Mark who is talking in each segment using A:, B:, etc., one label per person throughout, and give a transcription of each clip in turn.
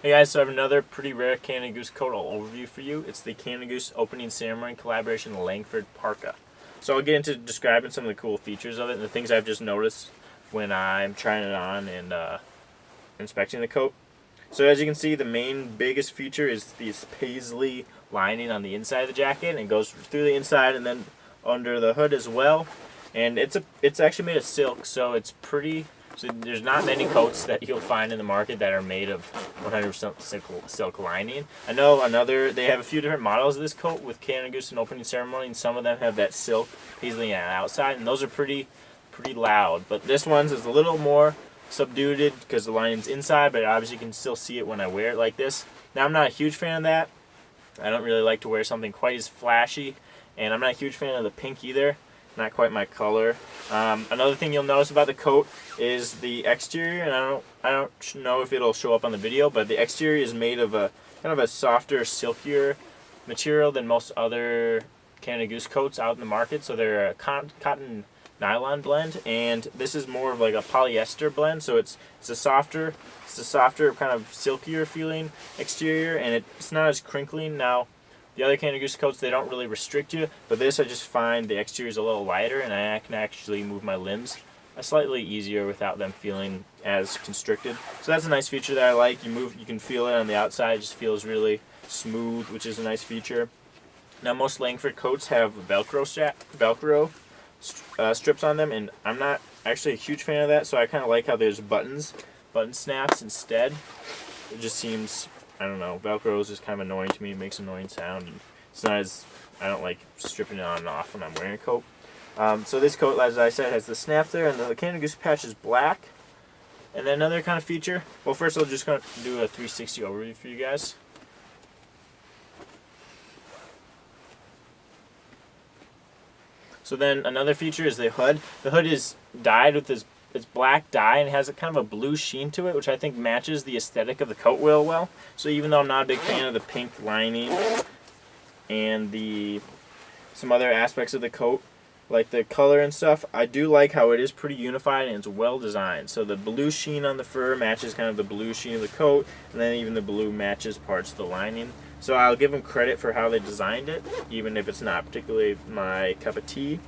A: Hey guys, so I have another pretty rare Canada Goose coat overview for you. It's the Canada Goose Opening Ceremony Collaboration Langford Parka. So I'll get into describing some of the cool features of it and the things I've just noticed when I'm trying it on and inspecting the coat. So as you can see, the main biggest feature is this paisley lining on the inside of the jacket, and it goes through the inside and then under the hood as well. And it's actually made of silk, so it's pretty. So there's not many coats that you'll find in the market that are made of 100% silk lining. I know they have a few different models of this coat with Canada Goose and Opening Ceremony, and some of them have that silk paisley on the outside, and those are pretty loud. But this one's is a little more subdued because the lining's inside, but obviously you can still see it when I wear it like this. Now I'm not a huge fan of that. I don't really like to wear something quite as flashy, and I'm not a huge fan of the pink either. Not quite my color. Another thing you'll notice about the coat is the exterior, and I don't know if it'll show up on the video, but the exterior is made of a kind of a softer, silkier material than most other Canada Goose coats out in the market. So they're a cotton nylon blend, and this is more of like a polyester blend. So it's a softer kind of silkier feeling exterior, and it's not as crinkling. Now, the other Canada Goose coats, they don't really restrict you, but this I just find the exterior is a little lighter, and I can actually move my limbs slightly easier without them feeling as constricted. So that's a nice feature that I like. You can feel it on the outside. It just feels really smooth, which is a nice feature. Now most Langford coats have Velcro strips on them, and I'm not actually a huge fan of that, so I kind of like how there's button snaps instead. It just seems, I don't know, Velcro is just kind of annoying to me. It makes an annoying sound, and it's not as, I don't like stripping it on and off when I'm wearing a coat. So this coat, as I said, has the snap there, and the Canada Goose patch is black. And then another kind of feature, well, first I'll just going to do a 360 overview for you guys. So then another feature is the hood. The hood is dyed with this black dye, and it has a kind of a blue sheen to it, which I think matches the aesthetic of the coat real well. So even though I'm not a big fan of the pink lining and some other aspects of the coat, like the color and stuff, I do like how it is pretty unified and it's well designed. So the blue sheen on the fur matches kind of the blue sheen of the coat, and then even the blue matches parts of the lining. So I'll give them credit for how they designed it, even if it's not particularly my cup of tea.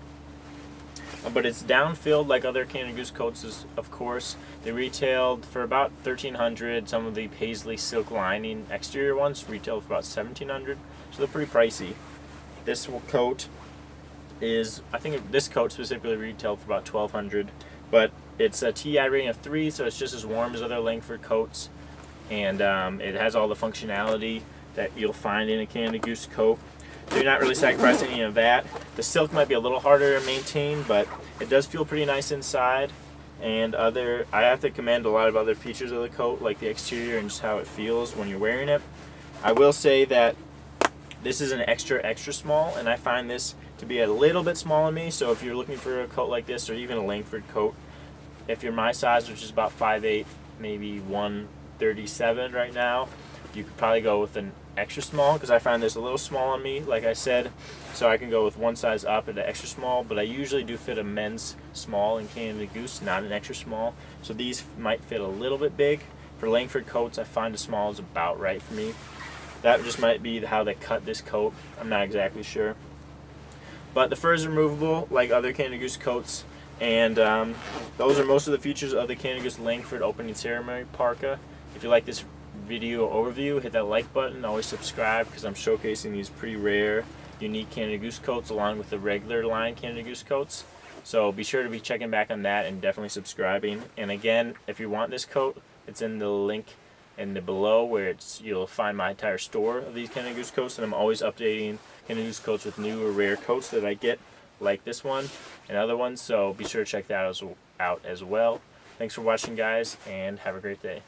A: But it's down-filled like other Canada Goose coats, of course. They retailed for about $1,300. Some of the paisley silk lining exterior ones retailed for about $1,700, so they're pretty pricey. This coat is, I think this coat specifically retailed for about $1,200, but it's a TI rating of 3, so it's just as warm as other Langford coats, and it has all the functionality that you'll find in a Canada Goose coat. So you're not really sacrificing any of that. The silk might be a little harder to maintain, but it does feel pretty nice inside. And I have to commend a lot of other features of the coat, like the exterior and just how it feels when you're wearing it. I will say that this is an extra small, and I find this to be a little bit small on me. So if you're looking for a coat like this, or even a Langford coat, if you're my size, which is about 5'8", maybe 137 right now, you could probably go with an extra small, because I find this a little small on me, like I said, so I can go with one size up at an extra small, but I usually do fit a men's small in Canada Goose, not an extra small, so these might fit a little bit big. For Langford coats, I find a small is about right for me. That just might be how they cut this coat, I'm not exactly sure. But the fur is removable like other Canada Goose coats, and those are most of the features of the Canada Goose Langford Opening Ceremony Parka. If you like this video overview, hit that like button. Always subscribe, because I'm showcasing these pretty rare, unique Canada Goose coats along with the regular line Canada Goose coats. So be sure to be checking back on that and definitely subscribing. And again, if you want this coat, it's in the link in the below, where you'll find my entire store of these Canada Goose coats, and I'm always updating Canada Goose coats with new or rare coats that I get, like this one and other ones. So be sure to check that out as well. Thanks for watching, guys, and have a great day.